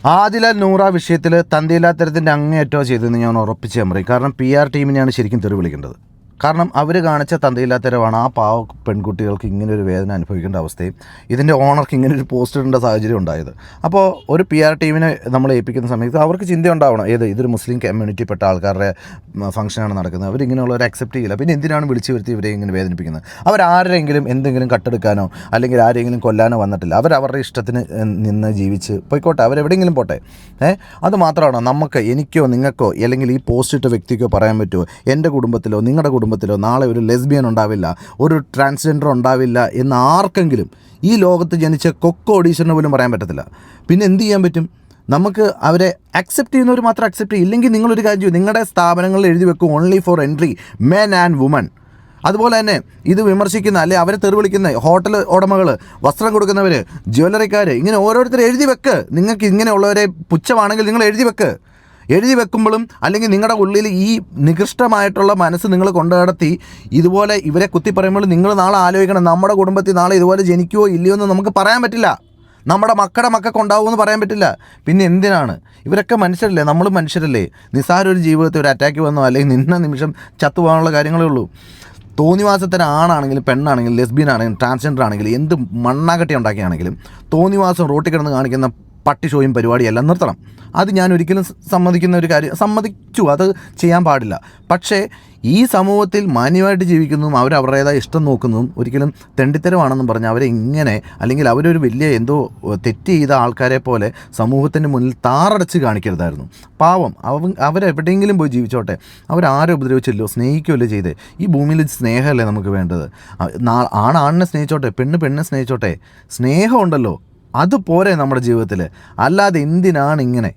ആദില നൂറ വിഷയത്തിൽ തന്തയില്ലാത്തരത്തിൻ്റെ അങ്ങേയറ്റോ ചെയ്തതെന്ന് ഞാൻ ഉറപ്പിച്ച് പറയും. കാരണം PR ടീമിനെയാണ് ശരിക്കും തെറി വിളിക്കേണ്ടത്. കാരണം അവർ കാണിച്ച തന്തയില്ലാത്തരമാണ് ആ പാവ പെൺകുട്ടികൾക്ക് ഇങ്ങനെ ഒരു വേദന അനുഭവിക്കേണ്ട അവസ്ഥയും ഇതിൻ്റെ ഓണർക്ക് ഇങ്ങനെ ഒരു പോസ്റ്റ് ഇടേണ്ട സാഹചര്യം ഉണ്ടായത്. അപ്പോൾ ഒരു PR ടീമിനെ നമ്മൾ ഏൽപ്പിക്കുന്ന സമയത്ത് അവർക്ക് ചിന്ത ഉണ്ടാവണം, ഇതൊരു മുസ്ലിം കമ്മ്യൂണിറ്റിപ്പെട്ട ആൾക്കാരുടെ ഫംഗ്ഷനാണ് നടക്കുന്നത്, അവരിങ്ങനെയുള്ളവരെ അക്സെപ്റ്റ് ചെയ്യില്ല, പിന്നെ എന്തിനാണ് വിളിച്ചു വരുത്തി ഇവരെ ഇങ്ങനെ വേദനിപ്പിക്കുന്നത്? അവരാരെങ്കിലും എന്തെങ്കിലും കട്ടെടുക്കാനോ അല്ലെങ്കിൽ ആരെങ്കിലും കൊല്ലാനോ വന്നിട്ടില്ല. അവരവരുടെ ഇഷ്ടത്തിന് നിന്ന് ജീവിച്ച് പോയിക്കോട്ടെ, അവരെവിടെയെങ്കിലും പോട്ടെ. അത് മാത്രമാണോ നമുക്ക്, എനിക്കോ നിങ്ങൾക്കോ അല്ലെങ്കിൽ ഈ പോസ്റ്റ് ഇട്ട വ്യക്തിക്കോ പറയാൻ പറ്റുമോ എൻ്റെ കുടുംബത്തിലോ നിങ്ങളുടെ കുടുംബത്തിലോ നാളെ ഒരു ലെസ്ബിയൻ ഉണ്ടാവില്ല, ഒരു ട്രാൻസ്ജെൻഡർ ഉണ്ടാവില്ല എന്ന് ആർക്കെങ്കിലും ഈ ലോകത്ത് ജനിച്ച കൊക്കോ ഓഡീഷന് പോലും പറയാൻ പറ്റത്തില്ല. പിന്നെ എന്ത് ചെയ്യാൻ പറ്റും? നമുക്ക് അവരെ അക്സെപ്റ്റ് ചെയ്യുന്നവർ മാത്രം അക്സെപ്റ്റ് ചെയ്യും. ഇല്ലെങ്കിൽ നിങ്ങളൊരു കാര്യം ചെയ്യും, നിങ്ങളുടെ സ്ഥാപനങ്ങളിൽ എഴുതി വെക്കും only four entry men and woman. അതുപോലെ തന്നെ ഇത് വിമർശിക്കുന്ന അല്ലെ അവരെ തെറിവിളിക്കുന്ന ഹോട്ടൽ ഉടമകൾ, വസ്ത്രം കൊടുക്കുന്നവർ, ജ്വല്ലറിക്കാർ, ഇങ്ങനെ ഓരോരുത്തർ എഴുതി വെക്ക്. നിങ്ങൾക്ക് ഇങ്ങനെയുള്ളവരെ പുച്ഛമാണെങ്കിൽ നിങ്ങൾ എഴുതി വെക്കുമ്പോഴും അല്ലെങ്കിൽ നിങ്ങളുടെ ഉള്ളിൽ ഈ നികൃഷ്ടമായിട്ടുള്ള മനസ്സ് നിങ്ങൾ കൊണ്ടു നടത്തി ഇതുപോലെ ഇവരെ കുത്തി പറയുമ്പോൾ നിങ്ങൾ നാളെ ആലോചിക്കണം, നമ്മുടെ കുടുംബത്തിൽ നാളെ ഇതുപോലെ ജനിക്കുമോ ഇല്ലയോ എന്ന് നമുക്ക് പറയാൻ പറ്റില്ല, നമ്മുടെ മക്കൾക്ക് ഉണ്ടാവുമെന്ന് പറയാൻ പറ്റില്ല. പിന്നെ എന്തിനാണ്? ഇവരൊക്കെ മനുഷ്യരല്ലേ, നമ്മളും മനുഷ്യരല്ലേ. നിസ്സാര ഒരു ജീവിതത്തിൽ ഒരു അറ്റാക്ക് വന്നോ അല്ലെങ്കിൽ നിന്ന നിമിഷം ചത്തുപോകാനുള്ള കാര്യങ്ങളേ ഉള്ളൂ. തോന്നിവാസത്തിന് ആണാണെങ്കിലും പെണ്ണാണെങ്കിലും ലെസ്ബിയൻ ആണെങ്കിലും ട്രാൻസ്ജെൻഡർ ആണെങ്കിലും എന്ത് മണ്ണാകട്ടി ഉണ്ടാക്കിയാണെങ്കിലും തോന്നിവാസം റോട്ടിൽ കിടന്ന് കാണിക്കുന്ന പട്ടി ഷോയും പരിപാടിയെല്ലാം നിർത്തണം. അത് ഞാൻ ഒരിക്കലും സമ്മതിക്കുന്ന ഒരു കാര്യം, സമ്മതിച്ചു, അത് ചെയ്യാൻ പാടില്ല. പക്ഷേ ഈ സമൂഹത്തിൽ മാന്യമായിട്ട് ജീവിക്കുന്നതും അവരവരുടേതായ ഇഷ്ടം നോക്കുന്നതും ഒരിക്കലും തെണ്ടിത്തരമാണെന്നും പറഞ്ഞ് അവരെ ഇങ്ങനെ അല്ലെങ്കിൽ അവരൊരു വലിയ എന്തോ തെറ്റ് ചെയ്ത ആൾക്കാരെ പോലെ സമൂഹത്തിൻ്റെ മുന്നിൽ താറടച്ച് കാണിക്കരുതായിരുന്നു. പാവം അവരെവിടെയെങ്കിലും പോയി ജീവിച്ചോട്ടെ, അവരാരെ ഉപദ്രവിച്ചല്ലോ, സ്നേഹിക്കുമല്ലോ ചെയ്തേ. ഈ ഭൂമിയിൽ സ്നേഹമല്ലേ നമുക്ക് വേണ്ടത്? ആണിനെ സ്നേഹിച്ചോട്ടെ, പെണ്ണിനെ സ്നേഹിച്ചോട്ടെ. സ്നേഹമുണ്ടല്ലോ, അതുപോരെ നമ്മുടെ ജീവിതത്തിൽ. അല്ലാതെ എന്തിനാണ് ഇങ്ങനെ